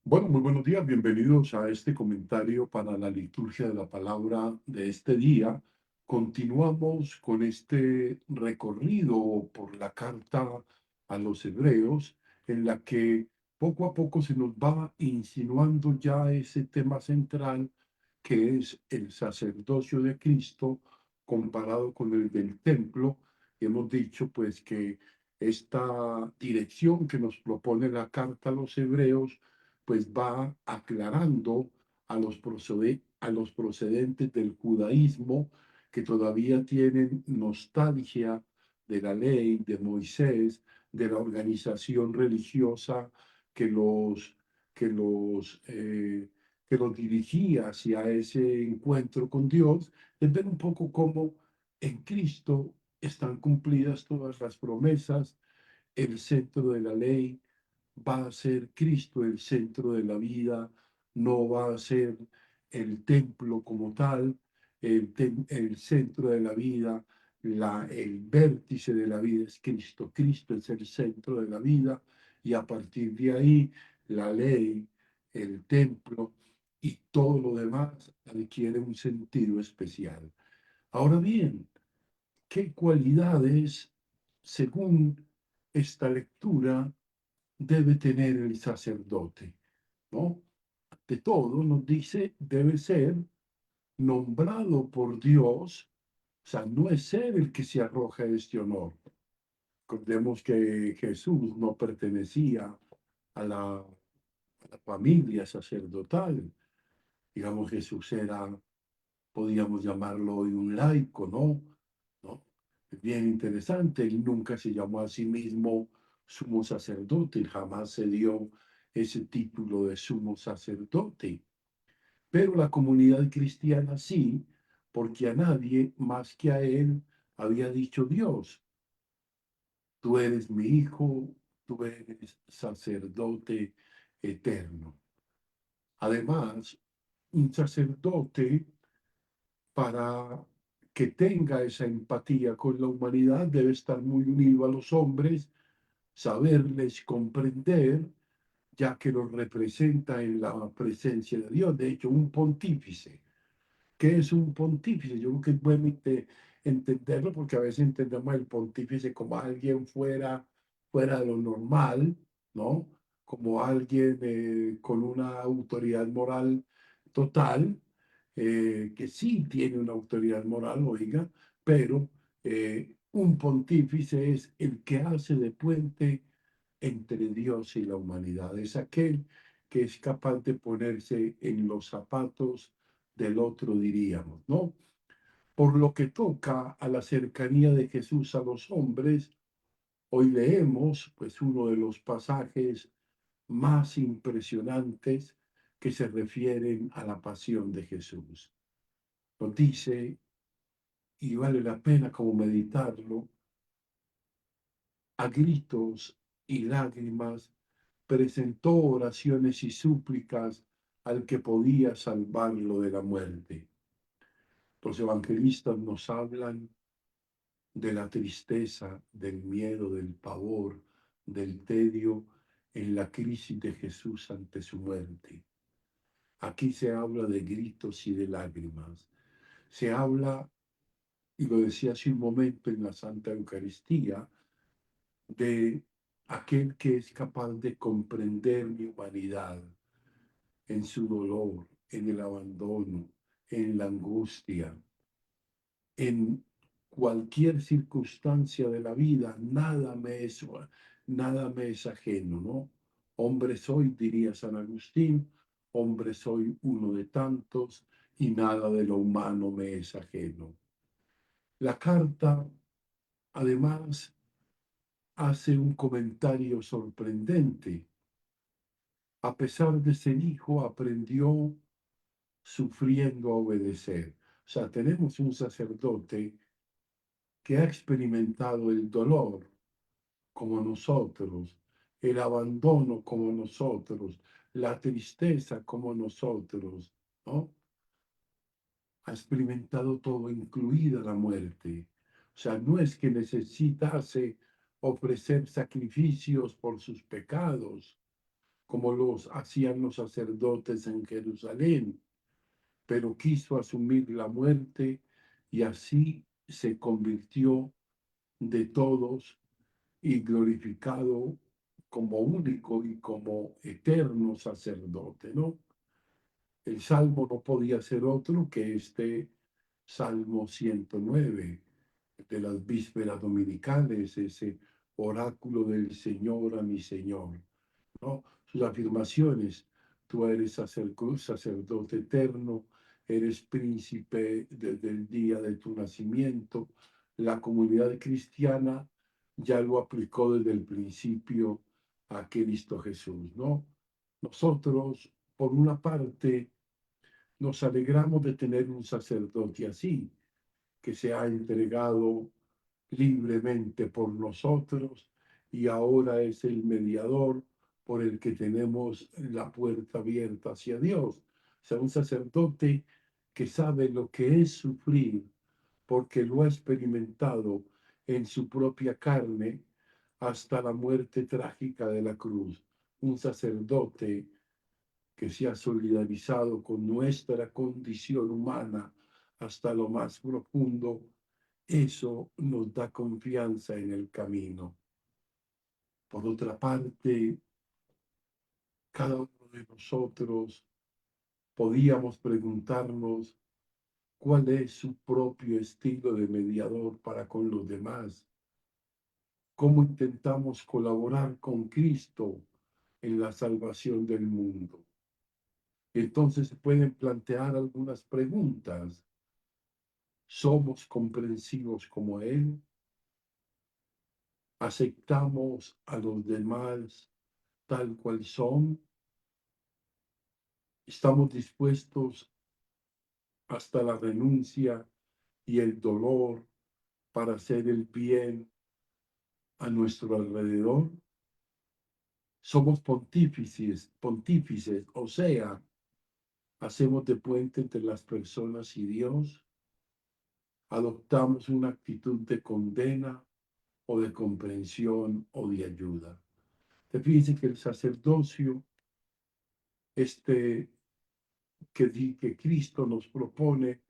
Bueno, muy buenos días, bienvenidos a este comentario para la liturgia de la palabra de este día. Continuamos con este recorrido por la carta a los hebreos, en la que poco a poco se nos va insinuando ya ese tema central que es el sacerdocio de Cristo comparado con el del templo. Y hemos dicho pues que esta dirección que nos propone la carta a los hebreos pues va aclarando a los procedentes del judaísmo que todavía tienen nostalgia de la ley de Moisés, de la organización religiosa que los, que los, eh, que los dirigía hacia ese encuentro con Dios, es ver un poco cómo en Cristo están cumplidas todas las promesas, el centro de la ley va a ser Cristo el centro de la vida, no va a ser el templo como tal, el centro de la vida, el vértice de la vida es Cristo. Cristo es el centro de la vida y a partir de ahí la ley, el templo y todo lo demás adquiere un sentido especial. Ahora bien, ¿qué cualidades, según esta lectura, debe tener el sacerdote? ¿No? De todo nos dice, debe ser nombrado por Dios, o sea, no es ser el que se arroja este honor. Recordemos que Jesús no pertenecía a la familia sacerdotal. Digamos, Jesús era, podríamos llamarlo hoy un laico, ¿no? ¿No? Es bien interesante, él nunca se llamó a sí mismo sumo sacerdote, jamás se dio ese título de sumo sacerdote. Pero la comunidad cristiana sí, porque a nadie más que a él había dicho Dios, tú eres mi hijo, tú eres sacerdote eterno. Además, un sacerdote para que tenga esa empatía con la humanidad debe estar muy unido a los hombres, saberles comprender, ya que los representa en la presencia de Dios. De hecho, un pontífice. ¿Qué es un pontífice? Yo creo que es bueno entenderlo porque a veces entendemos el pontífice como alguien fuera de lo normal, ¿no? Como alguien con una autoridad moral total, que sí tiene una autoridad moral, oiga, pero un pontífice es el que hace de puente entre Dios y la humanidad. Es aquel que es capaz de ponerse en los zapatos del otro, diríamos, ¿no? Por lo que toca a la cercanía de Jesús a los hombres, hoy leemos pues uno de los pasajes más impresionantes que se refieren a la pasión de Jesús. Nos dice, y vale la pena como meditarlo, a gritos y lágrimas presentó oraciones y súplicas al que podía salvarlo de la muerte. Los evangelistas nos hablan de la tristeza, del miedo, del pavor, del tedio en la crisis de Jesús ante su muerte. Aquí se habla de gritos y de lágrimas. Se habla, y lo decía hace un momento en la Santa Eucaristía, de aquel que es capaz de comprender mi humanidad en su dolor, en el abandono, en la angustia, en cualquier circunstancia de la vida, nada me es ajeno, ¿no? Hombre soy, diría San Agustín, hombre soy uno de tantos y nada de lo humano me es ajeno. La carta, además, hace un comentario sorprendente. A pesar de ser hijo, aprendió sufriendo a obedecer. O sea, tenemos un sacerdote que ha experimentado el dolor como nosotros, el abandono como nosotros, la tristeza como nosotros, ¿no? Ha experimentado todo, incluida la muerte. O sea, no es que necesitase ofrecer sacrificios por sus pecados, como los hacían los sacerdotes en Jerusalén, pero quiso asumir la muerte y así se convirtió de todos y glorificado como único y como eterno sacerdote, ¿no? El salmo no podía ser otro que este Salmo 109 de las vísperas dominicales, ese oráculo del Señor a mi Señor, ¿no? Sus afirmaciones: tú eres sacerdote eterno, eres príncipe desde el día de tu nacimiento. La comunidad cristiana ya lo aplicó desde el principio a Cristo Jesús, ¿no? Nosotros, por una parte, nos alegramos de tener un sacerdote así, que se ha entregado libremente por nosotros y ahora es el mediador por el que tenemos la puerta abierta hacia Dios. O sea, un sacerdote que sabe lo que es sufrir porque lo ha experimentado en su propia carne hasta la muerte trágica de la cruz. Un sacerdote que se ha solidarizado con nuestra condición humana hasta lo más profundo, eso nos da confianza en el camino. Por otra parte, cada uno de nosotros podíamos preguntarnos cuál es su propio estilo de mediador para con los demás, cómo intentamos colaborar con Cristo en la salvación del mundo. Entonces se pueden plantear algunas preguntas. ¿Somos comprensivos como Él? ¿Aceptamos a los demás tal cual son? ¿Estamos dispuestos hasta la renuncia y el dolor para hacer el bien a nuestro alrededor? Somos pontífices, o sea, hacemos de puente entre las personas y Dios. Adoptamos una actitud de condena o de comprensión o de ayuda. Te fíjense que el sacerdocio, este que Cristo nos propone,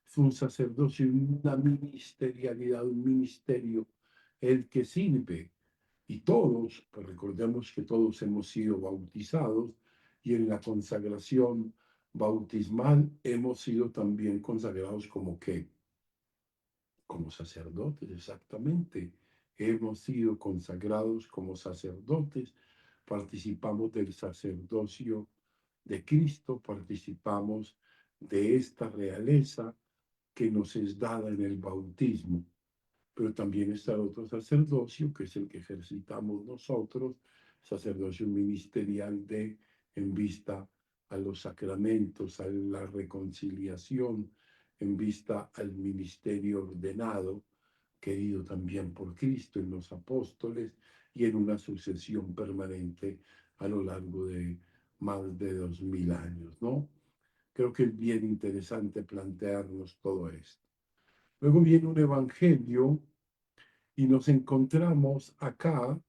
es un sacerdocio, una ministerialidad, un ministerio, el que sirve. Y todos, pues recordemos que todos hemos sido bautizados y en la consagración bautismal hemos sido también consagrados como qué, como sacerdotes, exactamente. Hemos sido consagrados como sacerdotes, participamos del sacerdocio de Cristo, participamos de esta realeza que nos es dada en el bautismo. Pero también está el otro sacerdocio, que es el que ejercitamos nosotros, sacerdocio ministerial en vista a los sacramentos, a la reconciliación, en vista al ministerio ordenado, querido también por Cristo en los apóstoles y en una sucesión permanente a lo largo de más de 2000 años, ¿no? Creo que es bien interesante plantearnos todo esto. Luego viene un evangelio y nos encontramos acá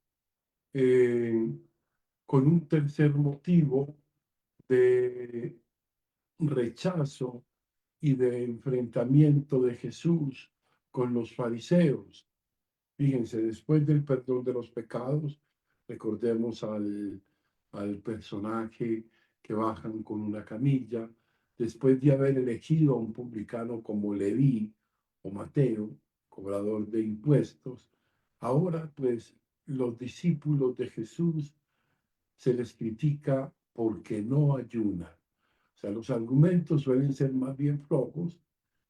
eh, con un tercer motivo de rechazo y de enfrentamiento de Jesús con los fariseos. Fíjense, después del perdón de los pecados, recordemos al personaje que bajan con una camilla, después de haber elegido a un publicano como Leví o Mateo, cobrador de impuestos, ahora pues los discípulos de Jesús se les critica porque no ayunan. O sea, los argumentos suelen ser más bien flojos,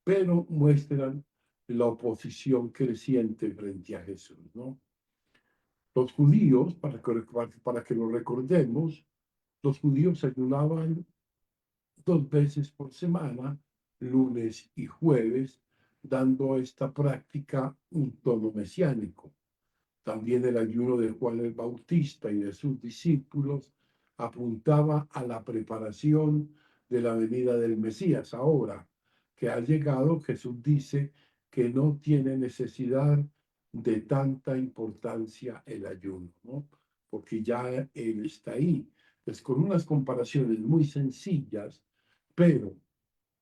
pero muestran la oposición creciente frente a Jesús, ¿no? Los judíos, para que lo recordemos, los judíos ayunaban 2 veces por semana, lunes y jueves, dando a esta práctica un tono mesiánico. También el ayuno de Juan el Bautista y de sus discípulos apuntaba a la preparación de la venida del Mesías. Ahora que ha llegado, Jesús dice que no tiene necesidad de tanta importancia el ayuno, ¿no? Porque ya Él está ahí. Pues con unas comparaciones muy sencillas, pero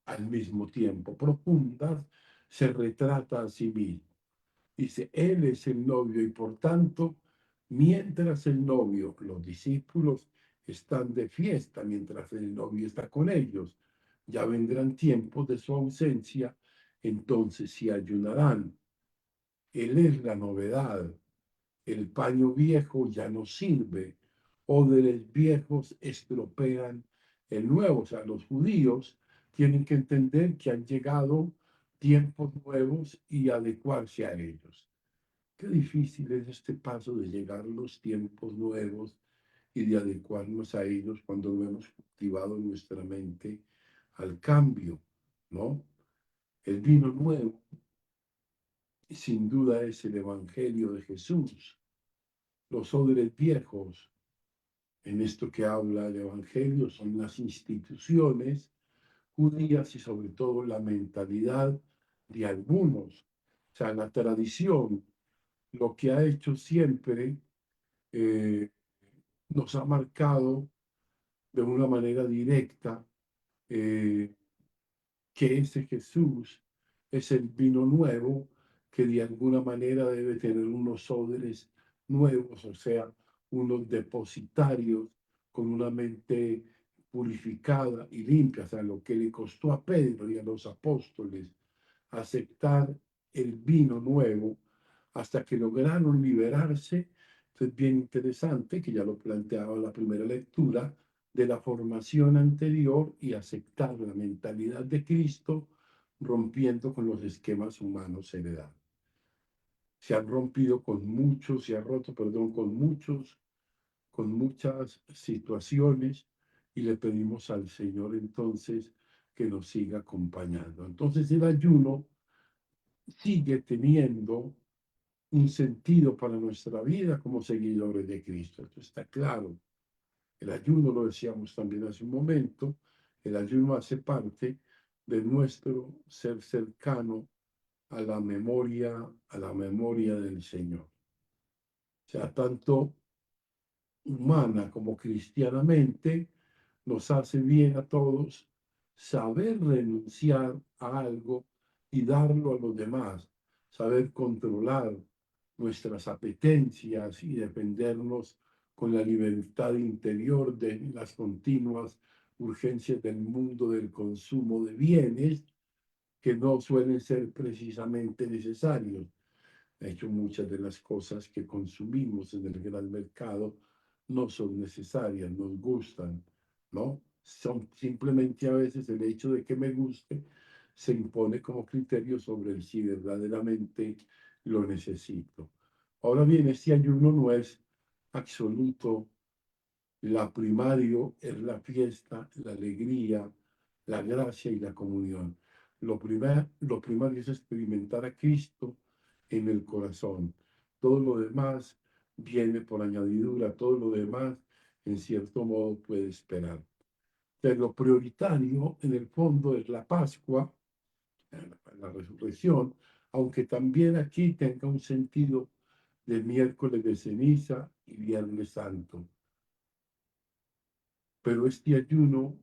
al mismo tiempo profundas, se retrata a sí mismo. Dice, Él es el novio y por tanto, mientras el novio, los discípulos están de fiesta, mientras el novio está con ellos, ya vendrán tiempos de su ausencia, entonces sí ayunarán. Él es la novedad. El paño viejo ya no sirve. Odres viejos estropean el nuevo. O sea, los judíos tienen que entender que han llegado tiempos nuevos y adecuarse a ellos. Qué difícil es este paso de llegar los tiempos nuevos y de adecuarnos a ellos cuando no hemos cultivado nuestra mente al cambio, ¿no? El vino nuevo, sin duda, es el Evangelio de Jesús. Los odres viejos, en esto que habla el Evangelio, son las instituciones judías y sobre todo la mentalidad de algunos. O sea, la tradición, lo que ha hecho siempre, eh, nos ha marcado de una manera directa, eh, que ese Jesús es el vino nuevo que de alguna manera debe tener unos odres nuevos, o sea, unos depositarios con una mente purificada y limpia, o sea, lo que le costó a Pedro y a los apóstoles aceptar el vino nuevo hasta que lograron liberarse. Es bien interesante, que ya lo planteaba la primera lectura, de la formación anterior y aceptar la mentalidad de Cristo, rompiendo con los esquemas humanos heredados. Se han rompido con muchos, se ha roto, perdón, con muchas situaciones y le pedimos al Señor entonces que nos siga acompañando. Entonces el ayuno sigue teniendo un sentido para nuestra vida como seguidores de Cristo. Esto está claro. El ayuno, lo decíamos también hace un momento, el ayuno hace parte de nuestro ser cercano a la memoria del Señor. O sea, tanto humana como cristianamente, nos hace bien a todos saber renunciar a algo y darlo a los demás, saber controlar nuestras apetencias y defendernos con la libertad interior de las continuas urgencias del mundo del consumo de bienes que no suelen ser precisamente necesarios. De hecho, muchas de las cosas que consumimos en el gran mercado no son necesarias, nos gustan, ¿no? Son simplemente a veces el hecho de que me guste se impone como criterio sobre el si verdaderamente lo necesito. Ahora bien, este ayuno no es absoluto. La primario es la fiesta, la alegría, la gracia y la comunión. Lo primario es experimentar a Cristo en el corazón. Todo lo demás viene por añadidura, todo lo demás en cierto modo puede esperar. Pero lo prioritario en el fondo es la Pascua, la resurrección, aunque también aquí tenga un sentido de miércoles de ceniza y viernes santo. Pero este ayuno,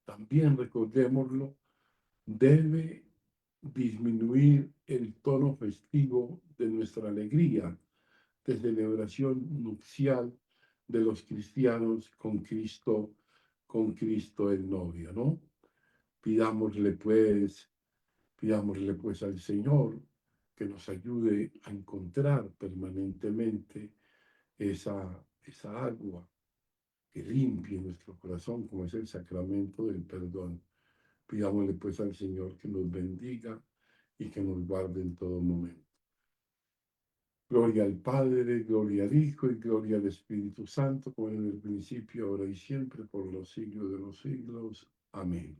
también recordémoslo, debe disminuir el tono festivo de nuestra alegría de celebración nupcial de los cristianos con Cristo el novio, ¿no? Pidámosle pues, pidámosle pues al Señor que nos ayude a encontrar permanentemente esa agua que limpie nuestro corazón, como es el sacramento del perdón. Pidámosle pues al Señor que nos bendiga y que nos guarde en todo momento. Gloria al Padre, gloria al Hijo y gloria al Espíritu Santo, como en el principio, ahora y siempre, por los siglos de los siglos. Amén.